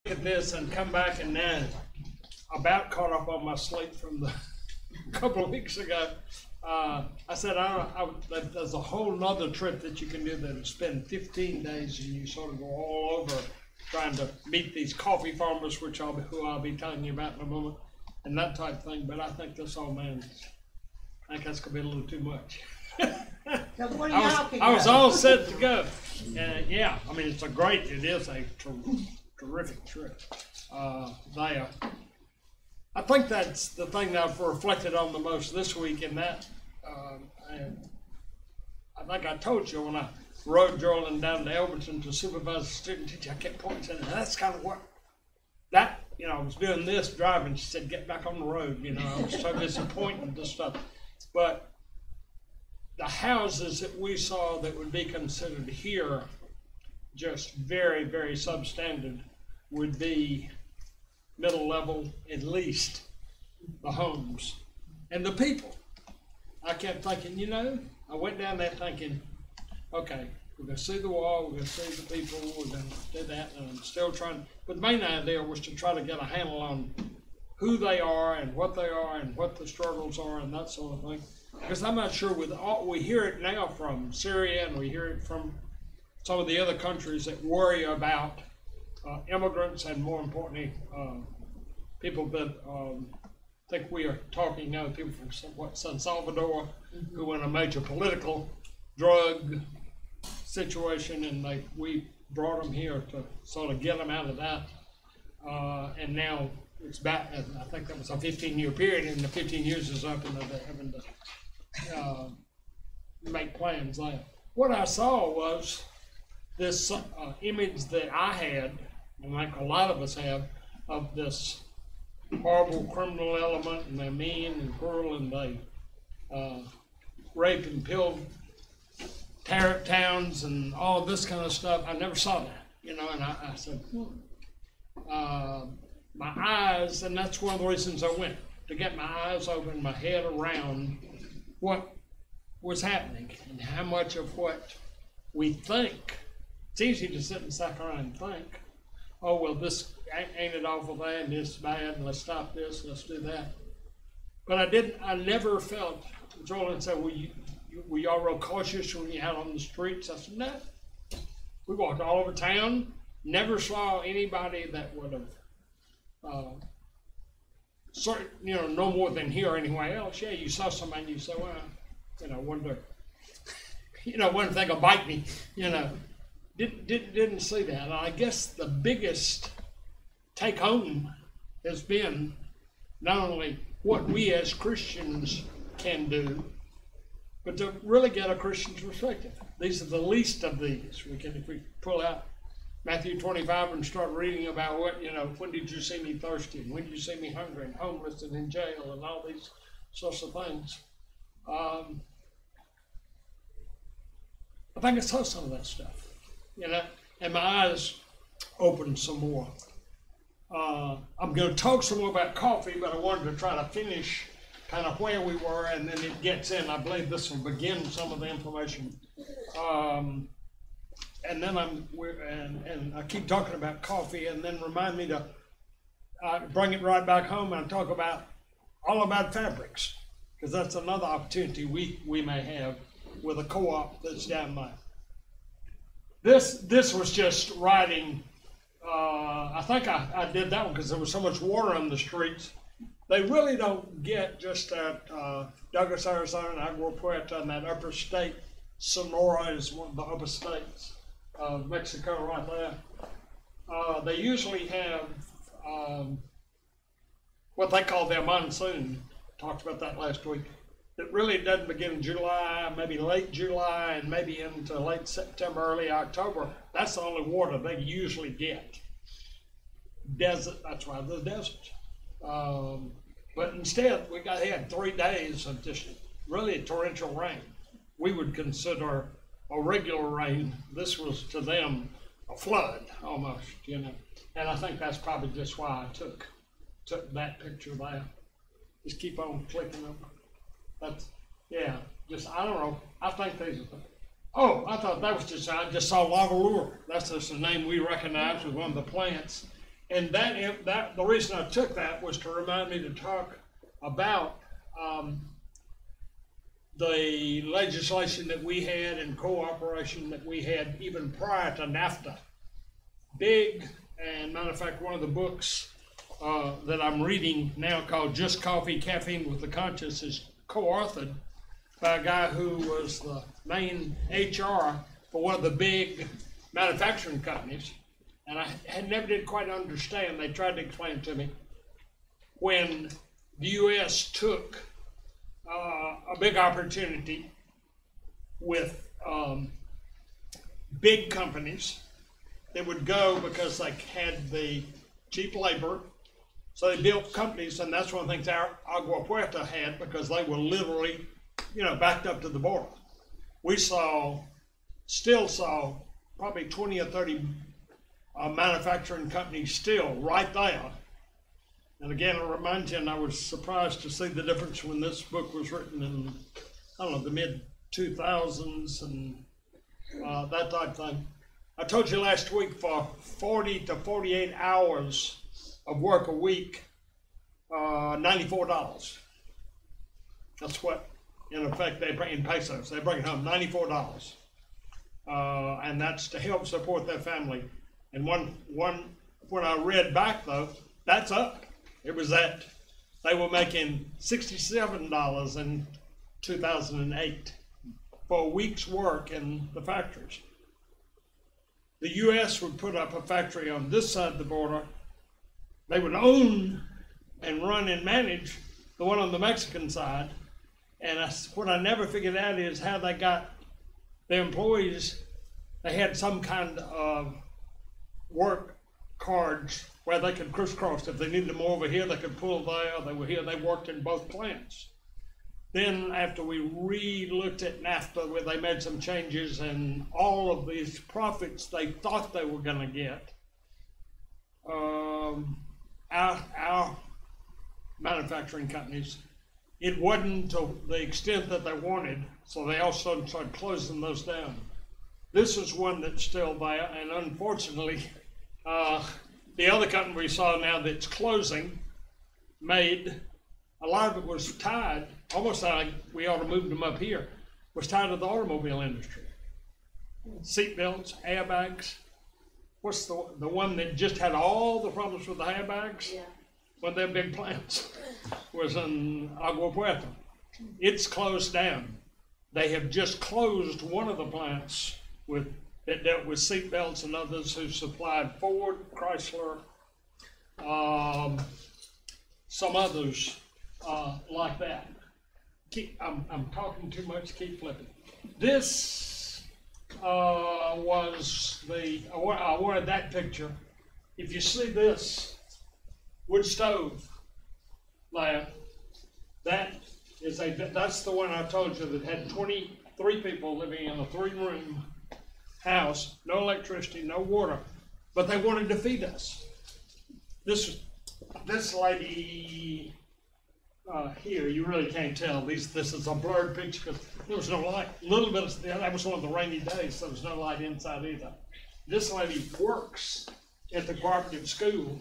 At this and come back and then about caught up on my sleep from the couple of weeks ago. I said, there's a whole nother trip that you can do that'll spend 15 days and you sort of go all over trying to meet these coffee farmers, who I'll be telling you about in a moment, and that type of thing. But I think this old man, I think that's gonna be a little too much. I was all set to go. Yeah, I mean, it is a terrific trip. I think that's the thing that I've reflected on the most this week, and that, and I think I told you when I rode Jordan down to Elberton to supervise the student teacher, I kept pointing at her, that's kind of what, I was doing this, driving, she said, get back on the road, I was so disappointed in this stuff. But the houses that we saw that would be considered here just very, very substandard would be middle level, at least, the homes and the people. I kept thinking, I went down there thinking, okay, we're going to see the wall, we're going to see the people, we're going to do that, and I'm still trying. But the main idea was to try to get a handle on who they are and what the struggles are and that sort of thing. Because I'm not sure we hear it now from Syria and we hear it from some of the other countries that worry about immigrants and, more importantly, people that think we are talking now, people from San Salvador, who are in a major political drug situation, and we brought them here to sort of get them out of that. And now it's back, I think that was a 15-year period, and the 15 years is up, and they're having to make plans there. What I saw was this image that I had, and like a lot of us have, of this horrible criminal element, and they're mean and cruel, and they rape and pill towns and all this kind of stuff. I never saw that, and I said, my eyes, and that's one of the reasons I went, to get my eyes open, my head around what was happening and how much of what we think. It's easy to sit and suck around and think, oh, well, this ain't it awful bad, and this is bad, and let's stop this, let's do that. But I never felt, Jordan said, were y'all real cautious when you out on the streets? I said, no. We walked all over town, never saw anybody that would have, no more than here anywhere else. Yeah, you saw somebody and you say, well, wonder, one thing will bite me, Didn't see that. And I guess the biggest take home has been not only what we as Christians can do, but to really get a Christian's perspective. These are the least of these. If we pull out Matthew 25 and start reading about when did you see me thirsty, and when did you see me hungry and homeless and in jail, and all these sorts of things. I think I saw some of that stuff. And my eyes opened some more. I'm going to talk some more about coffee, but I wanted to try to finish kind of where we were, and then it gets in. I believe this will begin some of the information. And then and I keep talking about coffee, and then remind me to bring it right back home and talk all about fabrics, because that's another opportunity we may have with a co-op that's down there. This was just writing, I think I did that one because there was so much water on the streets. They really don't get just at Douglas, Arizona, and Agua Puerta, and that upper state. Sonora is one of the upper states of Mexico right there. They usually have what they call their monsoon. Talked about that last week. It really doesn't begin in July, maybe late July, and maybe into late September, early October. That's the only water they usually get. Desert, that's why the desert. But instead, they had 3 days of just really torrential rain. We would consider a regular rain. This was to them a flood almost, And I think that's probably just why I took that picture there. Just keep on clicking them. I don't know. I think these are, I thought that was I just saw lavalure. That's just a name we recognize with one of the plants. And that the reason I took that was to remind me to talk about the legislation that we had and cooperation that we had even prior to NAFTA. Big, and matter of fact, one of the books that I'm reading now called Just Coffee, Caffeine with the Conscience is co-authored by a guy who was the main HR for one of the big manufacturing companies. And I never did quite understand. They tried to explain it to me. When the U.S. took a big opportunity with big companies that would go because they had the cheap labor. So they built companies, and that's one of the things Agua Puerta had, because they were literally, backed up to the border. We still saw probably 20 or 30 manufacturing companies still right there. And again, I remind you, and I was surprised to see the difference when this book was written in, the mid-2000s and that type of thing. I told you last week, for 40 to 48 hours of work a week, $94. That's what, in effect, they bring in pesos. They bring home $94. And that's to help support their family. And when I read back, though, that's up. It was that they were making $67 in 2008 for a week's work in the factories. The U.S. would put up a factory on this side of the border. They would own and run and manage the one on the Mexican side. And what I never figured out is how they got their employees. They had some kind of work cards where they could crisscross. If they needed them over here, they could pull there. They were here. They worked in both plants. Then after we re-looked at NAFTA, where they made some changes, and all of these profits they thought they were going to get, our manufacturing companies, it wasn't to the extent that they wanted, so they also started closing those down. This is one that's still there, and unfortunately, the other company we saw now that's closing made, a lot of it was tied, almost like we ought to move them up here, was tied to the automobile industry. Seat belts, airbags. What's the one that just had all the problems with the airbags? Yeah. One of their big plants was in Agua Puerta. It's closed down. They have just closed one of the plants that dealt with seat belts, and others who supplied Ford, Chrysler, some others like that. I'm talking too much, keep flipping. This was I wanted that picture. If you see this wood stove there, that's the one I told you that had 23 people living in a 3-room house, no electricity, no water, but they wanted to feed us. This lady here, you really can't tell. This is a blurred picture because there was no light. That was one of the rainy days, so there was no light inside either. This lady works at the cooperative school,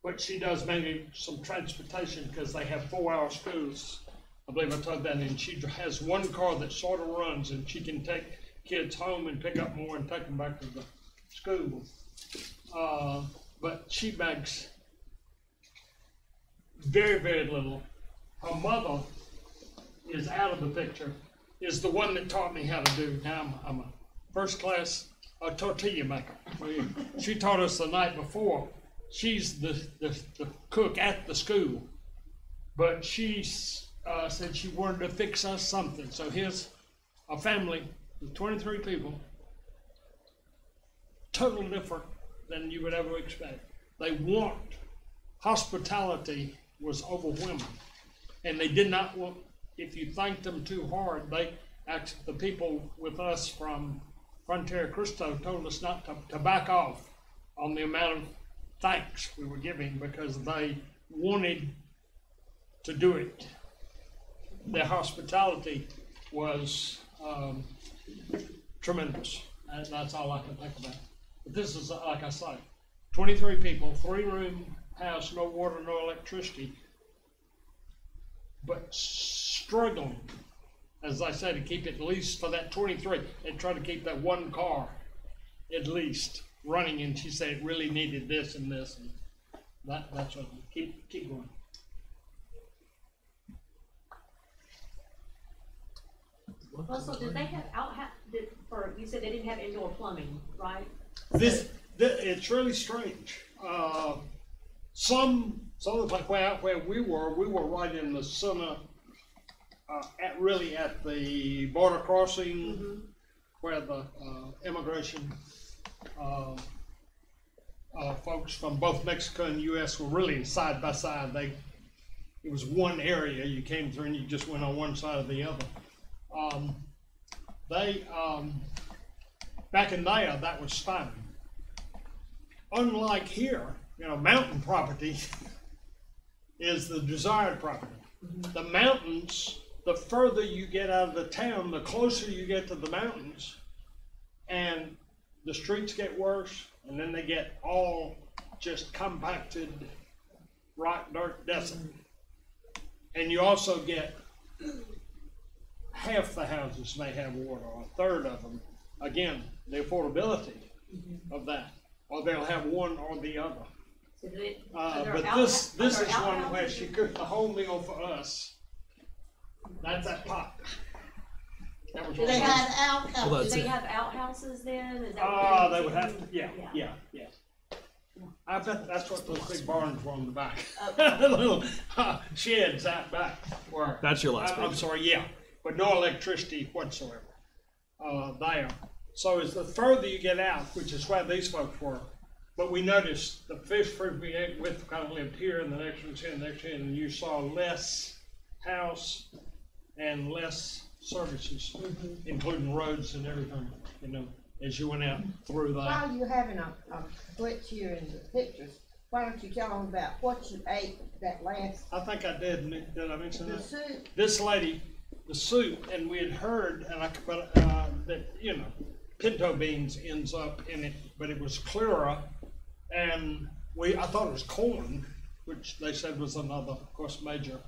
but she does mainly some transportation because they have 4-hour schools. I believe I told that, and she has one car that sort of runs, and she can take kids home and pick up more and take them back to the school. But she makes very, very little. Her mother is out of the picture, is the one that taught me how to do. Now I'm a first-class tortilla maker. She taught us the night before. She's the cook at the school, but she said she wanted to fix us something. So here's a family with 23 people, totally different than you would ever expect. They want, hospitality was overwhelming, and they did not want, if you thanked them too hard, the people with us from Frontera Cristo told us not to back off on the amount of thanks we were giving, because they wanted to do it. Their hospitality was tremendous. That's all I can think about. But this is, like I say, 23 people, 3-room house, no water, no electricity, but struggling, as I say, to keep at least for that 23, and try to keep that one car at least running. And she said it really needed this and this, and that's what keep going. Well, so did they have you said they didn't have indoor plumbing, right? It's really strange. Some of the like where we were right in the center, at the border crossing, where the immigration folks from both Mexico and U.S. were really side by side. It was one area you came through, and you just went on one side or the other. Back in there, that was fine. Unlike here, mountain property is the desired property. The mountains, the further you get out of the town, the closer you get to the mountains, and the streets get worse, and then they get all just compacted, rock, dirt, desert. And you also get half the houses may have water, or a third of them. Again, the affordability of that, or they'll have one or the other. So but this is one where she cooked the whole meal for us. That's that pot. Do they have outhouses? Do they have outhouses then? Is that they would have to. Yeah. I bet that's what those big barns were on the back. Little sheds out back. That's your last. I'm sorry. Yeah, but no electricity whatsoever there. So as the further you get out, which is where these folks were, but we noticed the fish fruit we ate with kind of lived here, and the next one's here, and the next one, and you saw less house and less services, including roads and everything, as you went out through that. While you're having a glitch here in the pictures, why don't you tell them about what you ate that last? I think I did. Did I mention the that? Soup. This lady, the soup, and we had heard, that pinto beans ends up in it, but it was clearer, and I thought it was corn, which they said was another, of course, major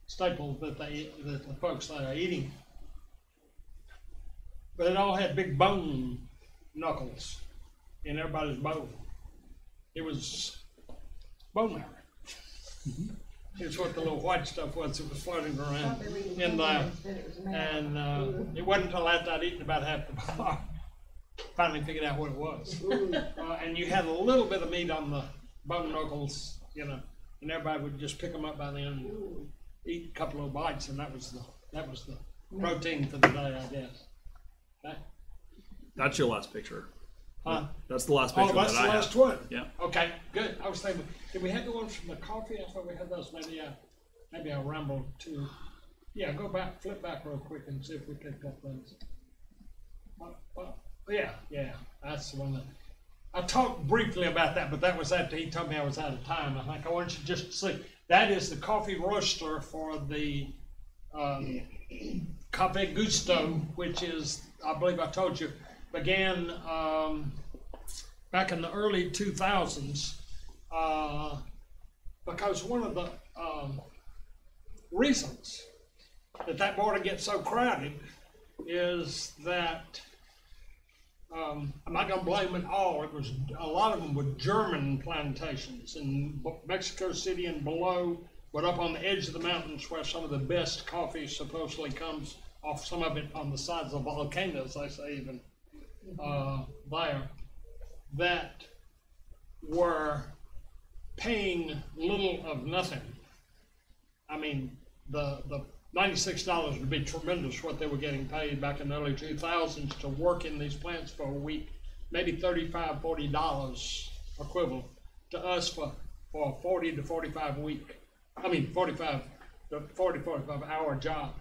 staple that the folks that are eating. But it all had big bone knuckles in everybody's bone. It was bone marrow. It's what the little white stuff was that was floating around in there. And it wasn't until after I'd eaten about half the bar, finally figured out what it was. And you had a little bit of meat on the bone knuckles, and everybody would just pick them up by the end and eat a couple of bites, and that was the protein for the day, I guess. Okay. That's your last picture. That's the last Oh, picture that's that the I last have. one. Yeah. Okay, good. I was thinking, did we have the ones from the coffee? I thought we had those. Maybe I rambled too. Yeah, flip back real quick and see if we picked up those. Yeah, that's the one that I talked briefly about that, but that was after he told me I was out of time. I think I want you just to see. That is the coffee roaster for the Cafe Gusto, which is, I believe I told you, began back in the early 2000s because one of the reasons that border gets so crowded is that I'm not going to blame it all. It was a lot of them were German plantations in Mexico City and below, but up on the edge of the mountains where some of the best coffee supposedly comes off, some of it on the sides of volcanoes, I say even there, that were paying little of nothing. I mean, the $96 would be tremendous what they were getting paid back in the early 2000s to work in these plants for a week, maybe $35, $40 equivalent to us for a 40 to 45 week. I mean, 45 hour job.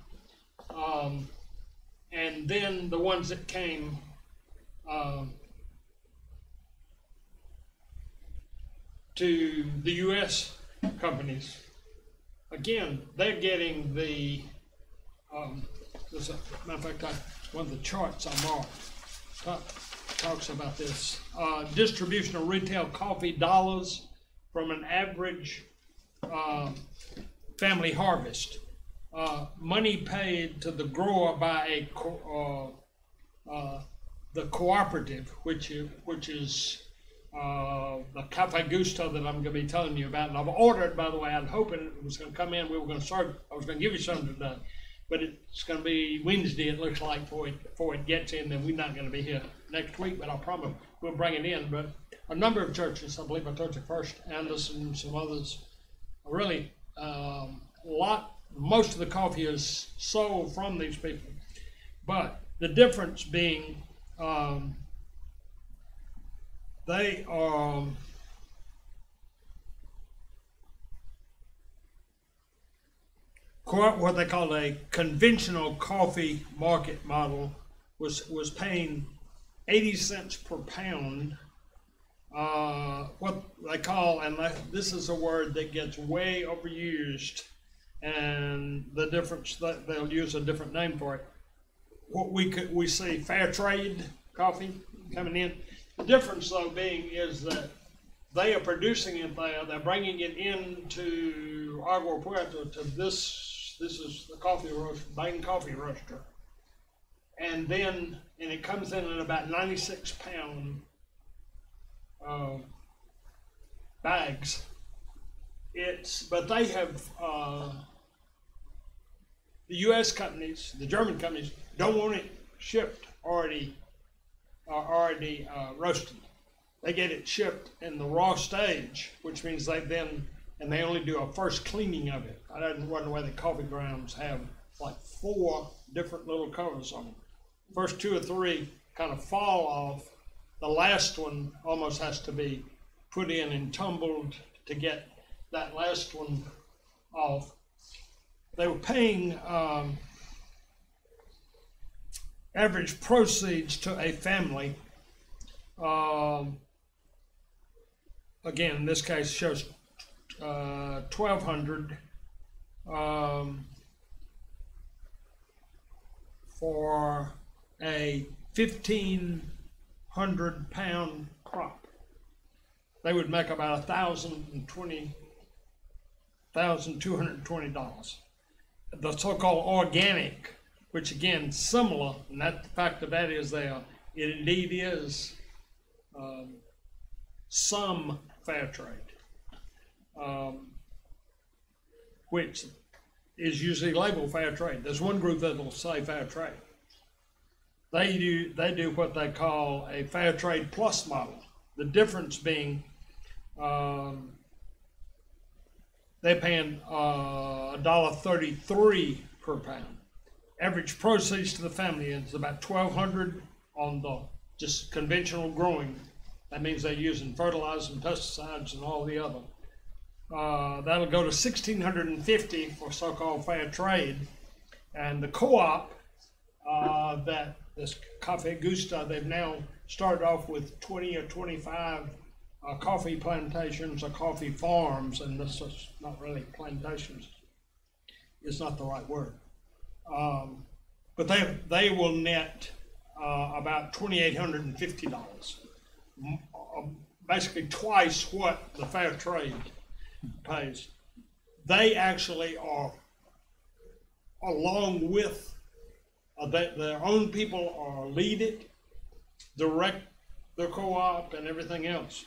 And then the ones that came to the U.S. companies, again, they're getting the, matter of fact, one of the charts I marked. talks about this. Distribution of retail coffee dollars from an average family harvest. Money paid to the grower by the cooperative, which is the Cafe Gusto that I'm going to be telling you about. And I've ordered, by the way. I'm hoping it was going to come in. We were going to start. I was going to give you some today, but it's going to be Wednesday. It looks like before it gets in. Then we're not going to be here next week, but I promise we'll bring it in. But a number of churches, I believe I told you first, Anderson and some others, really most of the coffee is sold from these people. But the difference being they are what they call a conventional coffee market model was paying 80 cents per pound. What they call, and this is a word that gets way overused, and the difference that they'll use a different name for it. What we see fair trade coffee coming in. The difference, though, being is that they are producing it there. They're bringing it into Agua Puerto to this is the coffee roaster, Bain Coffee Roaster, and it comes in at about 96 pound bags. But they have the U.S. companies, the German companies, don't want it shipped already roasted. They get it shipped in the raw stage, which means they only do a first cleaning of it. I don't wonder why the coffee grounds have like 4 different little covers on them. First 2 or 3 kind of fall off. The last one almost has to be put in and tumbled to get that last one off. They were paying average proceeds to a family. Again, in this case, shows $1,200 for a 1,500 pound crop. They would make about $1,220. The so-called organic, which again similar, and the fact of that is it indeed is some fair trade, which is usually labeled fair trade. There's one group that will say fair trade. They do what they call a fair trade plus model. The difference being they're paying $1.33 per pound. Average proceeds to the family is about $1,200 on the just conventional growing. That means they're using fertilizers and pesticides and all the other. That'll go to $1,650 for so-called fair trade. And the co-op that this Cafe Gusto, they've now started off with 20 or 25 coffee plantations or coffee farms, and this is not really plantations. It's not the right word. But they will net about $2,850, basically twice what the fair trade pays. They actually are, along with their own people, are lead it, direct the co-op and everything else.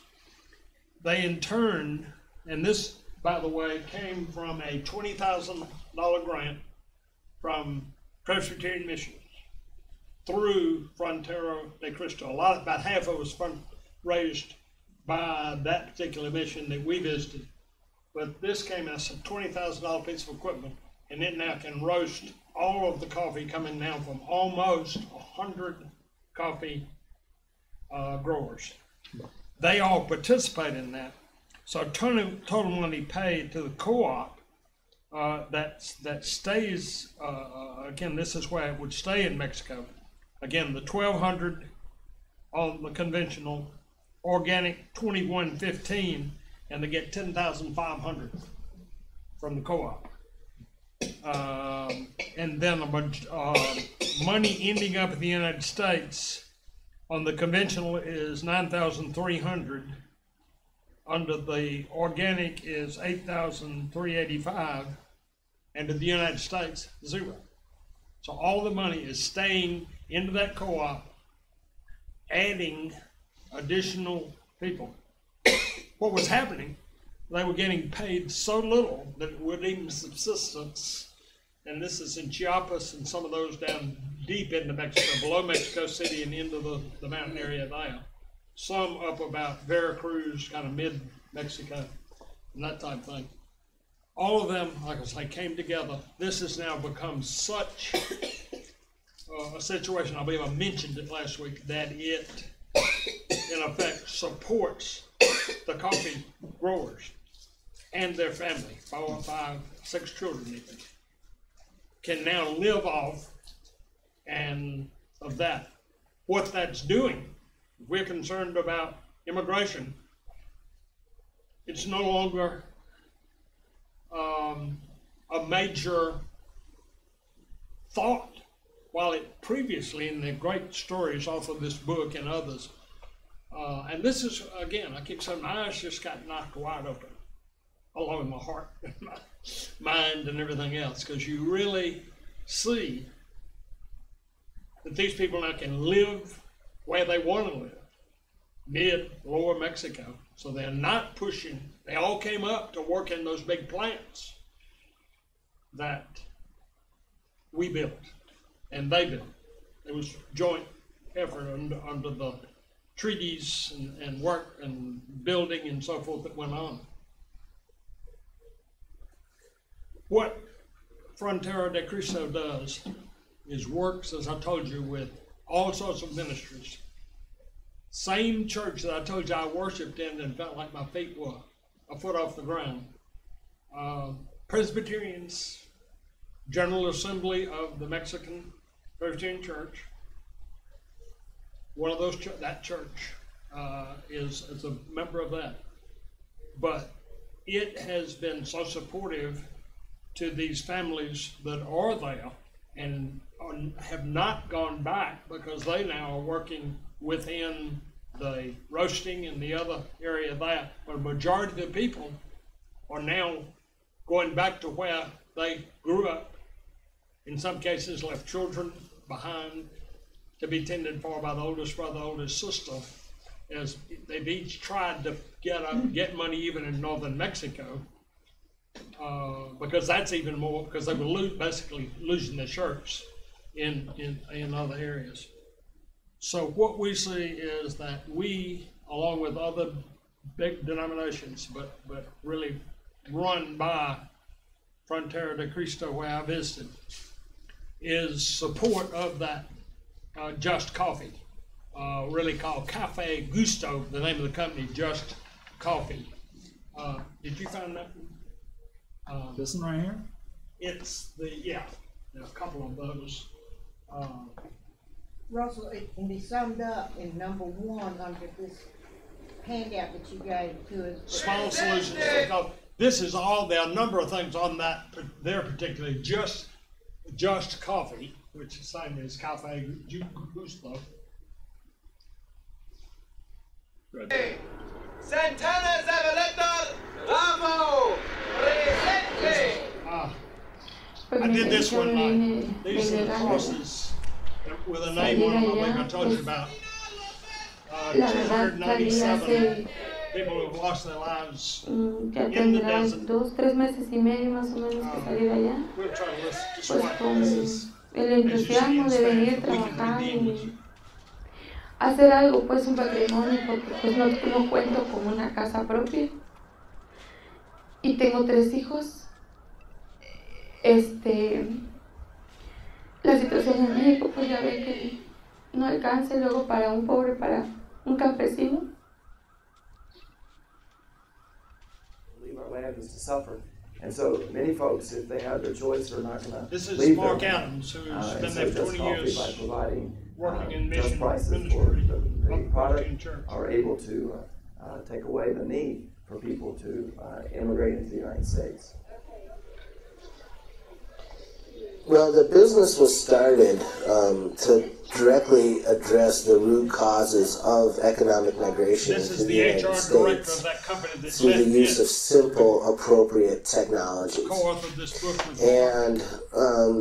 They in turn, and this, by the way, came from a $20,000 grant from Presbyterian Missions through Frontera de Cristo. About half of it was raised by that particular mission that we visited. But this came as a $20,000 piece of equipment, and it now can roast all of the coffee coming down from almost 100 coffee growers. They all participate in that. So total money paid to the co-op that stays, again, this is where it would stay in Mexico. Again, the $1,200 on the conventional, organic $2,115, and they get $10,500 from the co-op. And then money ending up in the United States On the conventional is 9,300. Under the organic is 8,385. And to the United States, 0. So all the money is staying into that co-op, adding additional people. What was happening, they were getting paid so little that it wouldn't even subsistence. And this is in Chiapas and some of those down deep into Mexico, below Mexico City and into the mountain area there. Some up about Veracruz, kind of mid-Mexico, and that type of thing. All of them, like I say, came together. This has now become such a situation, I believe I mentioned it last week, that it, in effect, supports the coffee growers and their family, 4, 5, 6 children even, can now live off and of that. What that's doing, if we're concerned about immigration, it's no longer a major thought, while it previously, in the great stories off of this book and others, and this is, again, I keep saying, my eyes just got knocked wide open, along with my heart and my mind and everything else, because you really see that these people now can live where they want to live, lower Mexico. So they're not pushing, they all came up to work in those big plants that we built and they built. It was joint effort under the treaties and work and building and so forth that went on. What Frontera de Cristo does is works, as I told you, with all sorts of ministries. Same church that I told you I worshiped in and felt like my feet were a foot off the ground. Presbyterians, General Assembly of the Mexican Presbyterian Church. One of those, that church is a member of that. But it has been so supportive to these families that are there and have not gone back, because they now are working within the roasting and the other area there. But a majority of the people are now going back to where they grew up. In some cases, left children behind to be tended for by the oldest brother, oldest sister, as they've each tried to get money even in northern Mexico, because that's even more, because they were basically losing their church in other areas. So what we see is that we, along with other big denominations, but really run by Frontera de Cristo, where I visited, is support of that Just Coffee, really called Cafe Gusto, the name of the company, Just Coffee. Did you find that? This one right here? It's there are a couple of those. Russell, it can be summed up in number 1 under this handout that you gave to us. Small solutions. Because this is all, there are a number of things on that, there particularly, just Coffee, which the same as Cafe Gusto. Good. Santana Zavaleta Ramo Presente. I did this one like, these are the crosses with a name on them, like I told you about. 297 people who have lost their lives Ya in the tendrá desert. 2-3 meses y medio más o menos que salir allá, We'll try to pues describe con this as, el as you see entusiasmo in de Spanish, venir, but we can trabajar read the English. y hacer algo, pues un patrimonio, porque pues no cuento con una casa propia y tengo 3 hijos. La situación en México, pues ya ven que no alcanza luego para un pobre, para un campesino. Leave our land is to suffer. And so many folks, if they have their choice, are not going to This is leave Mark their land. Adams, who's And been so there for Just 20 Coffee, years by providing working in just mission prices for ministry the of the product, Christian church. are able to take away the need for people to immigrate into the United States. Well, the business was started to directly address the root causes of economic migration This into is the the United HR director of States that company that through the left use of this, simple, appropriate technologies. co-authored this book with me. And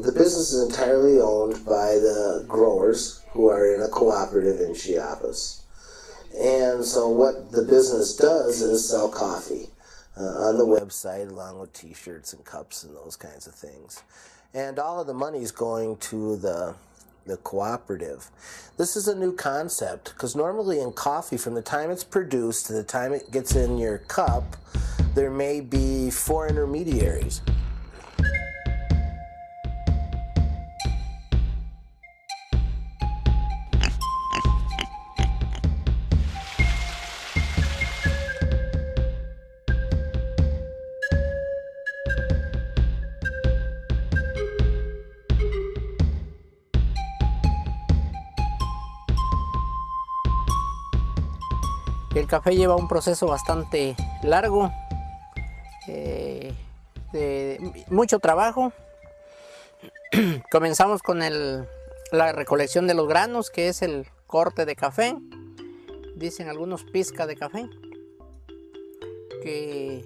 the business is entirely owned by the growers who are in a cooperative in Chiapas. And so what the business does is sell coffee on the website along with t-shirts and cups and those kinds of things. And all of the money is going to the cooperative. This is a new concept because normally in coffee, from the time it's produced to the time it gets in your cup, there may be 4 intermediaries. El café lleva un proceso bastante largo, de mucho trabajo. Comenzamos con la recolección de los granos, que es el corte de café. Dicen algunos pizca de café. Que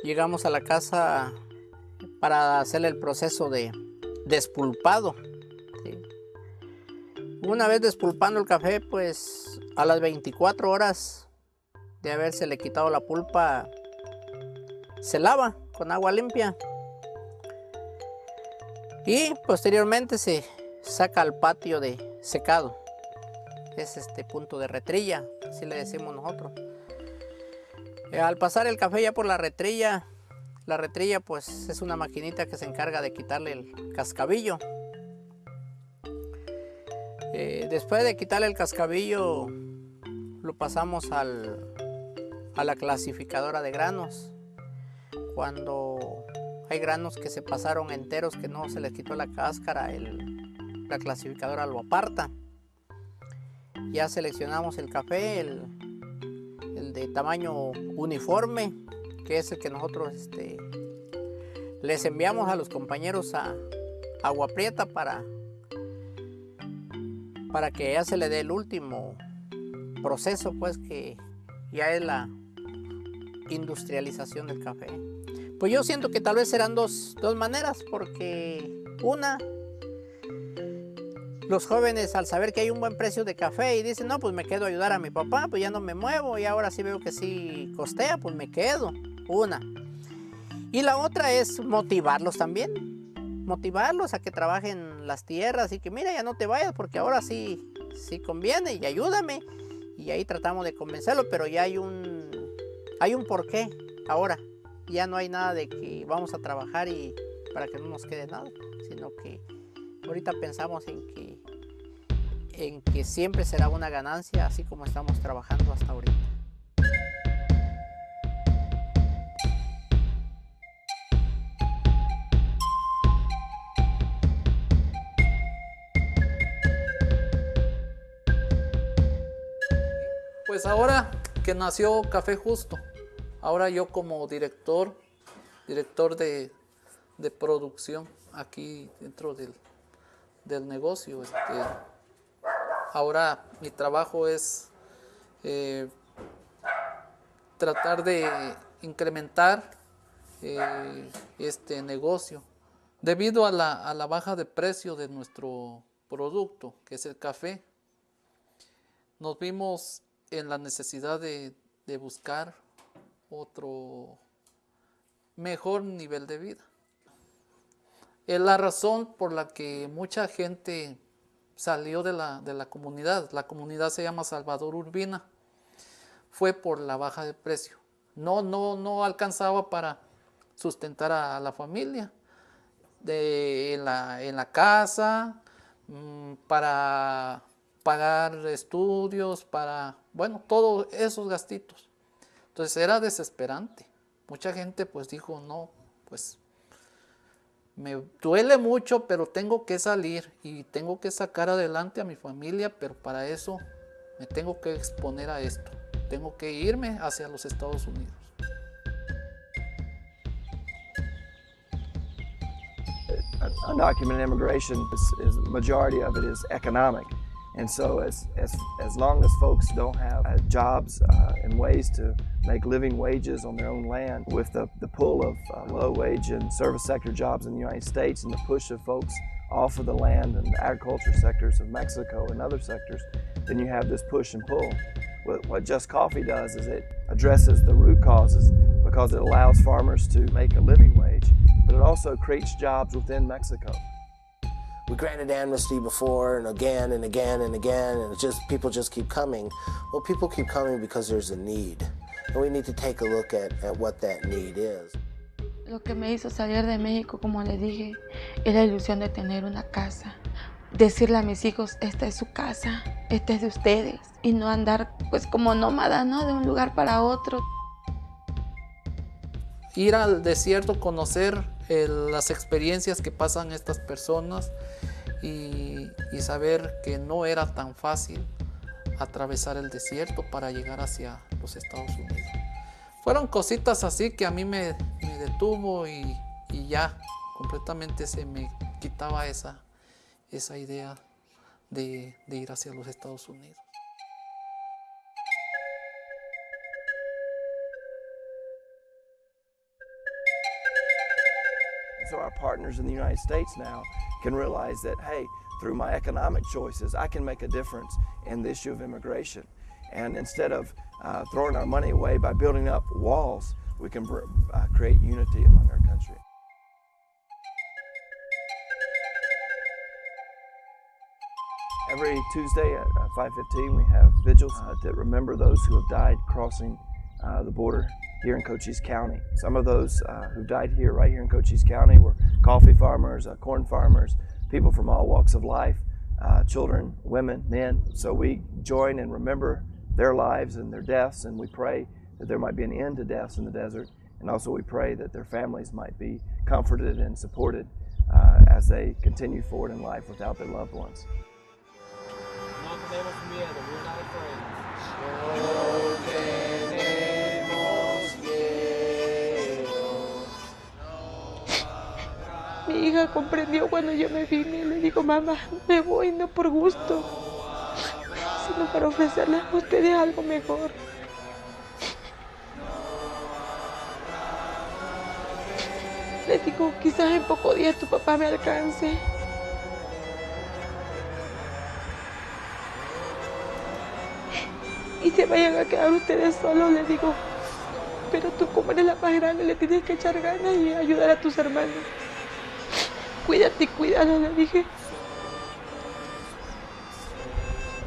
llegamos a la casa para hacer el proceso de despulpado. ¿Sí? Una vez despulpando el café, pues a las 24 horas de habérsele quitado la pulpa, se lava con agua limpia y posteriormente se saca al patio de secado. Es este punto de retrilla, así le decimos nosotros. Al pasar el café ya por la retrilla pues es una maquinita que se encarga de quitarle el cascabillo. Después de quitarle el cascabillo, lo pasamos a la clasificadora de granos. Cuando hay granos que se pasaron enteros, que no se les quitó la cáscara, la clasificadora lo aparta. Ya seleccionamos el café, el de tamaño uniforme, que es el que nosotros les enviamos a los compañeros a Agua Prieta para que ya se le dé el último proceso, pues, que ya es la industrialización del café. Pues yo siento que tal vez serán dos maneras, porque una, los jóvenes al saber que hay un buen precio de café y dicen, no, pues me quedo a ayudar a mi papá, pues ya no me muevo y ahora sí veo que sí costea, pues me quedo, una. Y la otra es motivarlos también, motivarlos a que trabajen las tierras y que mira, ya no te vayas porque ahora sí conviene y ayúdame. Y ahí tratamos de convencerlo, pero ya hay un porqué ahora. Ya no hay nada de que vamos a trabajar y para que no nos quede nada, sino que ahorita pensamos en que siempre será una ganancia, así como estamos trabajando hasta ahorita. Pues ahora que nació Café Justo, ahora yo como director de producción aquí dentro del negocio, ahora mi trabajo es tratar de incrementar este negocio debido a la baja de precio de nuestro producto, que es el café. Nos vimos en la necesidad de buscar otro mejor nivel de vida. Es la razón por la que mucha gente salió de la comunidad. La comunidad se llama Salvador Urbina. Fue por la baja de precio. No alcanzaba para sustentar a la familia en la casa, para pagar estudios, bueno, todos esos gastitos. Entonces era desesperante. Mucha gente pues dijo, no, pues me duele mucho, pero tengo que salir y tengo que sacar adelante a mi familia, pero para eso me tengo que exponer a esto. Tengo que irme hacia los Estados Unidos. undocumented immigration is majority of it is economic. And so as long as folks don't have jobs and ways to make living wages on their own land, with the pull of low wage and service sector jobs in the United States and the push of folks off of the land and the agriculture sectors of Mexico and other sectors, then you have this push and pull. What Just Coffee does is it addresses the root causes because it allows farmers to make a living wage, but it also creates jobs within Mexico. We granted amnesty before and again and again and again, and people just keep coming. Well, people keep coming because there's a need, and we need to take a look at what that need is. Lo que me hizo salir de México, como les dije, es la ilusión de tener una casa. Decirle a mis hijos, esta es su casa, esta es de ustedes, y no andar pues como nómada, ¿no? De un lugar para otro. Ir al desierto, conocer las experiencias que pasan estas personas y saber que no era tan fácil atravesar el desierto para llegar hacia los Estados Unidos. Fueron cositas así que a mí me detuvo y ya completamente se me quitaba esa idea de ir hacia los Estados Unidos. So our partners in the United States now can realize that, hey, through my economic choices, I can make a difference in the issue of immigration. And instead of throwing our money away by building up walls, we can create unity among our country. Every Tuesday at 5:15, we have vigils that remember those who have died crossing the border here in Cochise County. Some of those who died here, right here in Cochise County, were coffee farmers, corn farmers, people from all walks of life, children, women, men. So we join and remember their lives and their deaths, and we pray that there might be an end to deaths in the desert. And also we pray that their families might be comforted and supported as they continue forward in life without their loved ones. No tenemos miedo, we're not afraid. Mi hija comprendió cuando yo me vine y le digo, mamá, me voy no por gusto, sino para ofrecerles a ustedes algo mejor. Le digo, quizás en pocos días tu papá me alcance. Y se vayan a quedar ustedes solos, le digo. Pero tú, como eres la más grande, le tienes que echar ganas y ayudar a tus hermanos. Cuídate y cuídalo, le dije.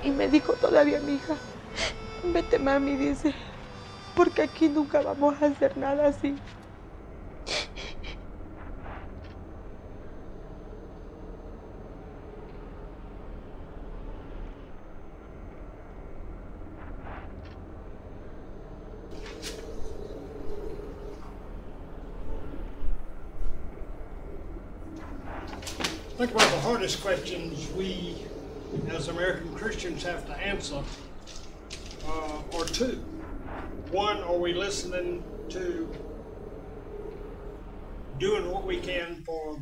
Y me dijo todavía mi hija, vete mami, dice, porque aquí nunca vamos a hacer nada así. I think one of the hardest questions we, as American Christians, have to answer are two. One, are we listening to doing what we can for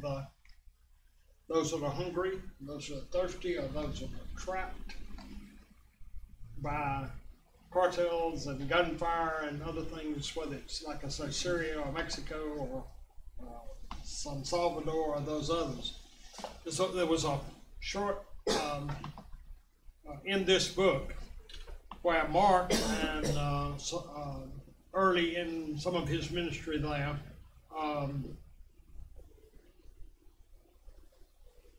those that are hungry, those that are thirsty, or those that are trapped by cartels and gunfire and other things, whether it's, like I say, Syria or Mexico or San Salvador or those others. So there was a short in this book where Mark and early in some of his ministry there,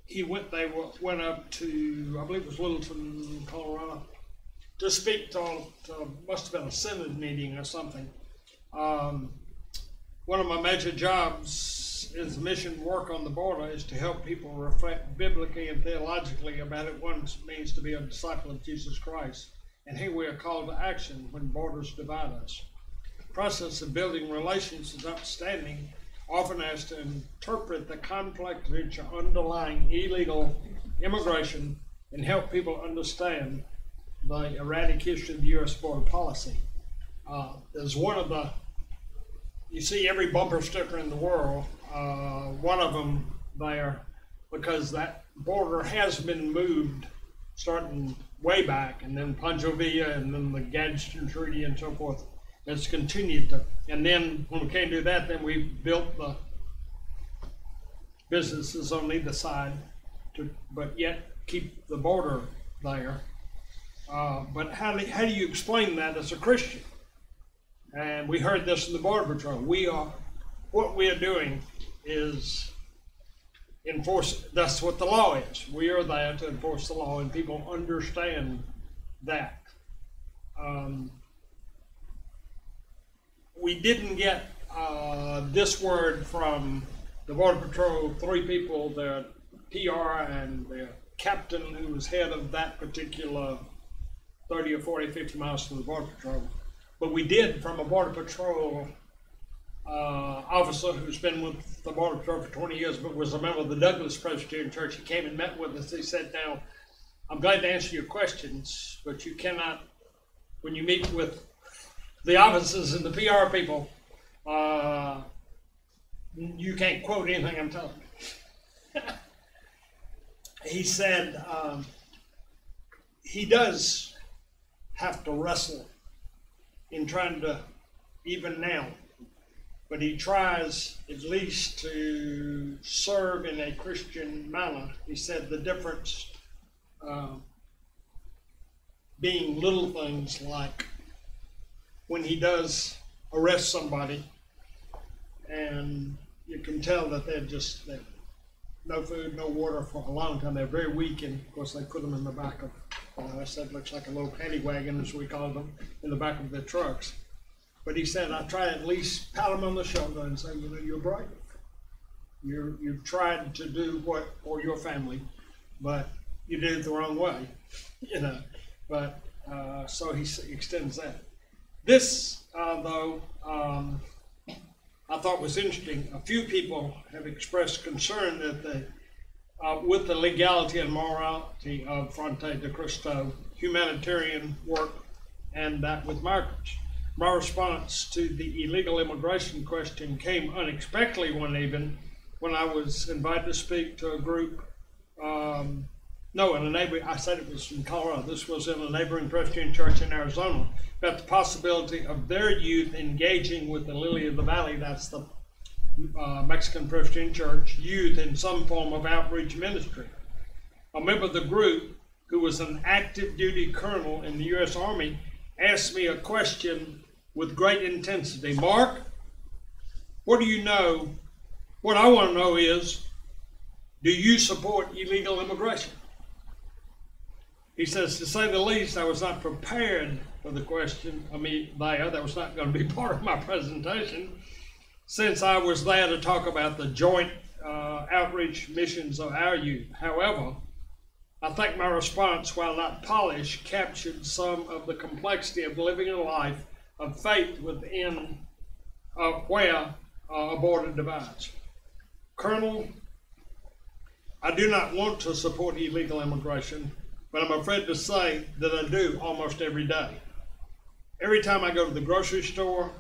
they went up to, I believe it was Littleton, Colorado, to speak to must have been a synod meeting or something. One of my major jobs is mission work on the border is to help people reflect biblically and theologically about what it means to be a disciple of Jesus Christ. And here we are called to action when borders divide us. The process of building relations is outstanding, often has to interpret the complex nature underlying illegal immigration and help people understand the erratic history of U.S. border policy. There's one of the, you see every bumper sticker in the world, one of them there, because that border has been moved starting way back, and then Pancho Villa, and then the Gadsden Treaty and so forth. It's continued to, and then when we can't do that, then we built the businesses on either side to, but yet keep the border there. But how do you explain that as a Christian? And we heard this in the Border Patrol. What we are doing is enforce, that's what the law is. We are there to enforce the law, and people understand that. We didn't get this word from the Border Patrol, 3 people, the PR and the captain who was head of that particular 30 or 40, 50 miles from the Border Patrol. But we did from a Border Patrol officer who's been with the Border Patrol for 20 years, but was a member of the Douglas Presbyterian Church. He came and met with us. He said, now, I'm glad to answer your questions, but you cannot, when you meet with the officers and the PR people, you can't quote anything I'm telling you. He said he does have to wrestle in trying to, even now, but he tries at least to serve in a Christian manner. He said the difference being little things like when he does arrest somebody and you can tell that they're no food, no water for a long time. They're very weak, and of course they put them in the back of, I said, looks like a little paddy wagon, as we call them, in the back of their trucks. But he said, I try to at least pat them on the shoulder and say, you know, you're brave. You've tried to do what for your family, but you did it the wrong way, you know. But so he extends that. This, though, I thought was interesting. A few people have expressed concern that with the legality and morality of Fronte de Cristo humanitarian work, and that with migrants. My response to the illegal immigration question came unexpectedly one evening when I was invited to speak to a group. No, in a neighboring, I said it was in Colorado. This was in a neighboring Presbyterian church in Arizona, about the possibility of their youth engaging with the Lily of the Valley, that's the Mexican Presbyterian church, youth in some form of outreach ministry. A member of the group, who was an active duty colonel in the U.S. Army, asked me a question with great intensity. Mark, what do you know? What I want to know is, do you support illegal immigration? He says, to say the least, I was not prepared for the question. That was not going to be part of my presentation, since I was there to talk about the joint outreach missions of our youth. However, I think my response, while not polished, captured some of the complexity of living a life of faith within where a border divides. Colonel, I do not want to support illegal immigration, but I'm afraid to say that I do almost every day. Every time I go to the grocery store,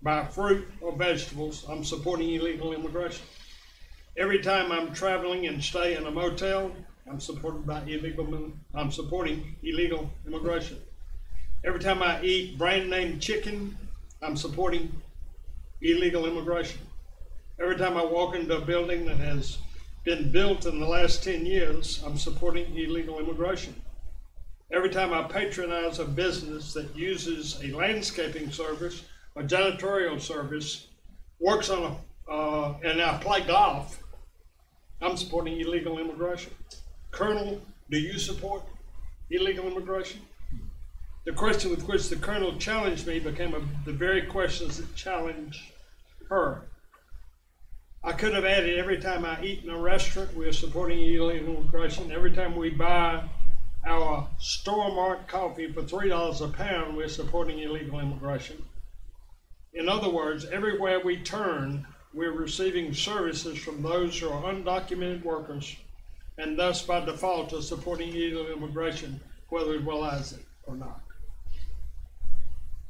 buy fruit or vegetables, I'm supporting illegal immigration. Every time I'm traveling and stay in a motel, I'm supporting illegal immigration. Every time I eat brand name chicken, I'm supporting illegal immigration. Every time I walk into a building that has been built in the last 10 years, I'm supporting illegal immigration. Every time I patronize a business that uses a landscaping service, a janitorial service, works on and I play golf, I'm supporting illegal immigration. Colonel, do you support illegal immigration? The question with which the colonel challenged me became the very questions that challenged her. I could have added, every time I eat in a restaurant, we are supporting illegal immigration. Every time we buy our store-marked coffee for $3 a pound, we're supporting illegal immigration. In other words, everywhere we turn, we're receiving services from those who are undocumented workers, and thus by default are supporting illegal immigration, whether we realize it or not.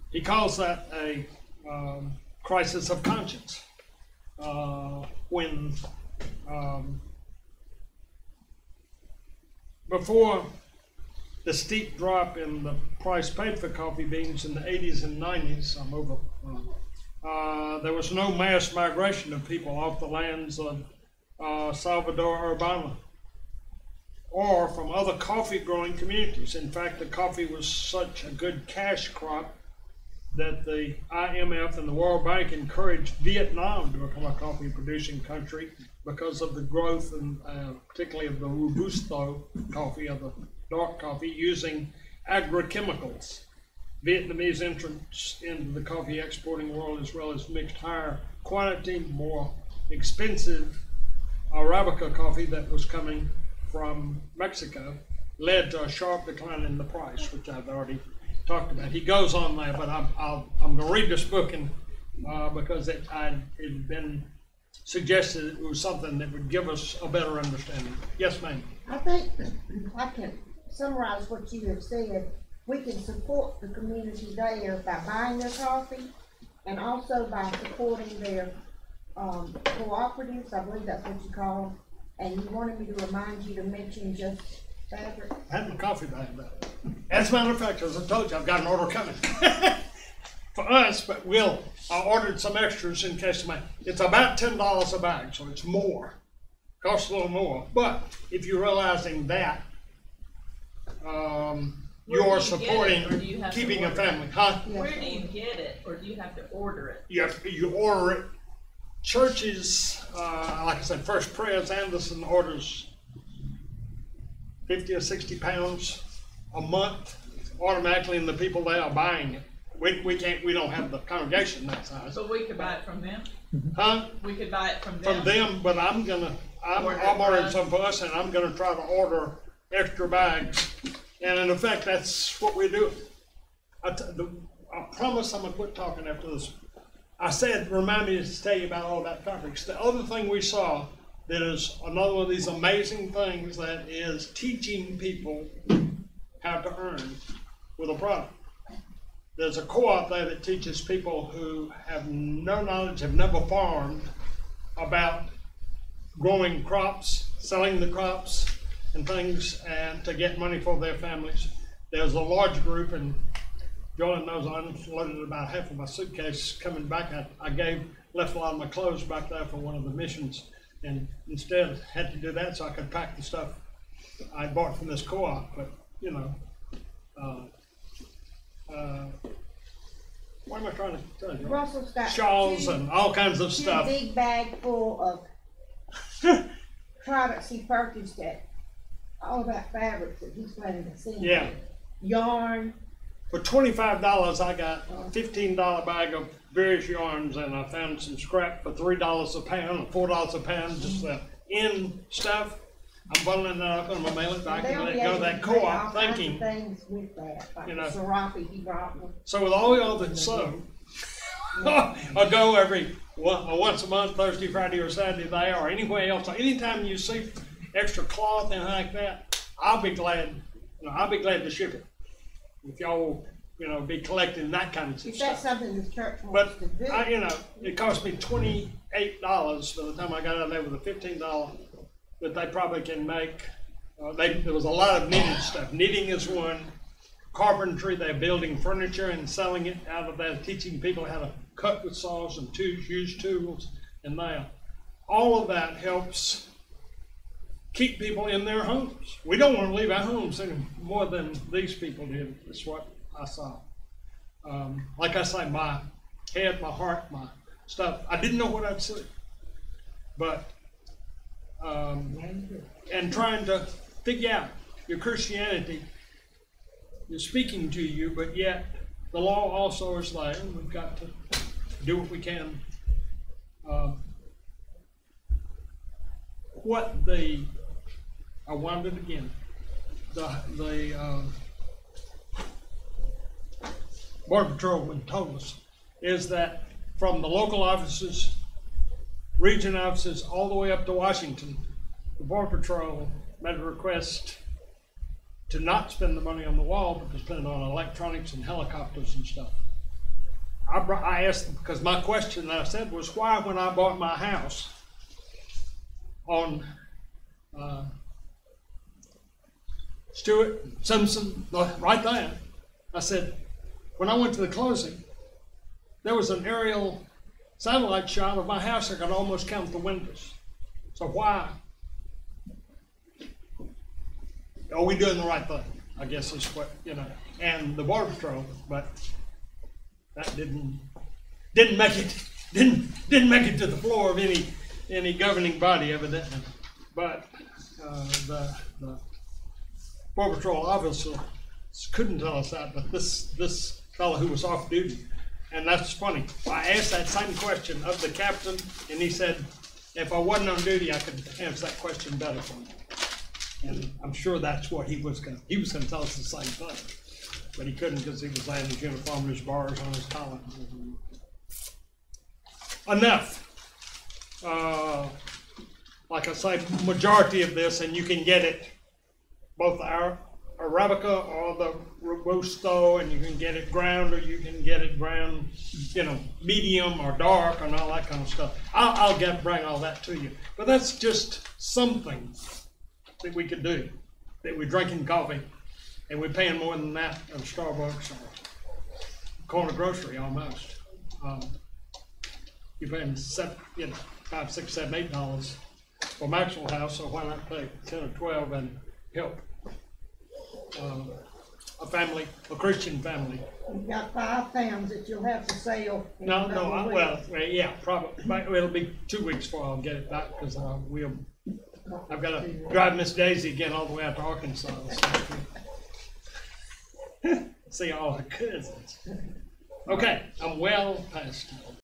He calls that a crisis of conscience. When Before the steep drop in the price paid for coffee beans in the 80s and 90s, there was no mass migration of people off the lands of Salvador Urbana or from other coffee growing communities. In fact, the coffee was such a good cash crop that the IMF and the World Bank encouraged Vietnam to become a coffee producing country because of the growth and particularly of the Robusto coffee, of the dark coffee, using agrochemicals. Vietnamese entrance into the coffee exporting world, as well as mixed higher quantity, more expensive Arabica coffee that was coming from Mexico, led to a sharp decline in the price, which I've already talked about. He goes on there, but I'm going to read this book and because it had been suggested it was something that would give us a better understanding. Yes, ma'am. I think I can summarize what you have said. We can support the community there by buying their coffee and also by supporting their cooperatives. I believe that's what you call them. And you wanted me to remind you to mention just fabric. I had my coffee bag back. As a matter of fact, as I told you, I've got an order coming for us, but I ordered some extras in case of it's about $10 a bag, so it's more. Costs a little more. But if you're realizing that, you're supporting keeping a family. Huh? Where do you get it, or do you have to order it? You order it. Churches, like I said, First Pres Anderson orders 50 or 60 pounds a month automatically, and the people there are buying it. We don't have the congregation that size. So we could buy it from them? Huh? We could buy it from them? From them, but I'm ordering some for us, and I'm gonna try to order extra bags. And in effect, that's what we do. I promise I'm gonna quit talking after this. I said, remind me to tell you about all that fabrics. The other thing we saw that is another one of these amazing things that is teaching people how to earn with a product. There's a co-op there that teaches people who have no knowledge, have never farmed, about growing crops, selling the crops and things, and to get money for their families. There's a large group, and Joel knows I unloaded about half of my suitcase coming back. I left a lot of my clothes back there for one of the missions, and instead had to do that so I could pack the stuff I bought from this co-op. But you know, what am I trying to tell you? Russell's got shawls and all kinds of stuff. A big bag full of products he purchased at all that fabrics that he's planning to send. Yeah. Yarn. For $25, I got a $15 bag of various yarns, and I found some scrap for $3 a pound, $4 a pound, just the end stuff. I'm bundling that up and I'm gonna mail it back and let it go to that co-op, thinking, things with that, like you know, serape he brought me. So with all y'all that sew, I'll go every once a month, Thursday, Friday, or Saturday there, or anywhere else. Anytime you see extra cloth and like that, I'll be glad. I'll be glad to ship it. If y'all, be collecting that kind of stuff. If that's something the church wants to do. It cost me $28 by the time I got out of there with a $15 that they probably can make. There was a lot of knitted stuff. Knitting is one. Carpentry, they're building furniture and selling it out of there, teaching people how to cut with saws and use tools. And all of that helps keep people in their homes. We don't want to leave our homes any more than these people did. That's what I saw. Like I say, my head, my heart, my stuff, I didn't know what I'd see. But, and trying to figure out your Christianity is speaking to you, but yet the law also is there, and we've got to do what we can. I wanted again. The Border Patrolman told us is that from the local offices, region offices, all the way up to Washington, the Border Patrol made a request to not spend the money on the wall, but to spend it on electronics and helicopters and stuff. I asked them, because my question that I said was, why when I bought my house, on Stewart Simpson, right there. I said, when I went to the closing, there was an aerial satellite shot of my house. I could almost count the windows. So why? Are we doing the right thing? I guess is what, and the Border Patrol, but that didn't make it to the floor of any governing body, evidently. But the Border Patrol officer couldn't tell us that, but this fellow who was off duty, and that's funny. I asked that same question of the captain, and he said, if I wasn't on duty, I could answer that question better for me. And I'm sure that's what he was going to tell us the same thing, but he couldn't because he was laying his uniform and his bars on his collar. Enough. Like I say, majority of this, and you can get it both our Arabica or the Robusto, and you can get it ground, or you can get it ground, medium or dark, and all that kind of stuff. I'll bring all that to you. But that's just something that we could do. That we're drinking coffee, and we're paying more than that at Starbucks or corner grocery almost. You're paying $5, $6, $7, $8 for Maxwell House, so why not pay 10 or 12 and help a Christian family? You've got 5 pounds that you'll have to sell. Yeah, probably. It'll be 2 weeks before I'll get it back because I've got to drive Miss Daisy again all the way out to Arkansas. So see all her cousins. Okay, I'm well past it.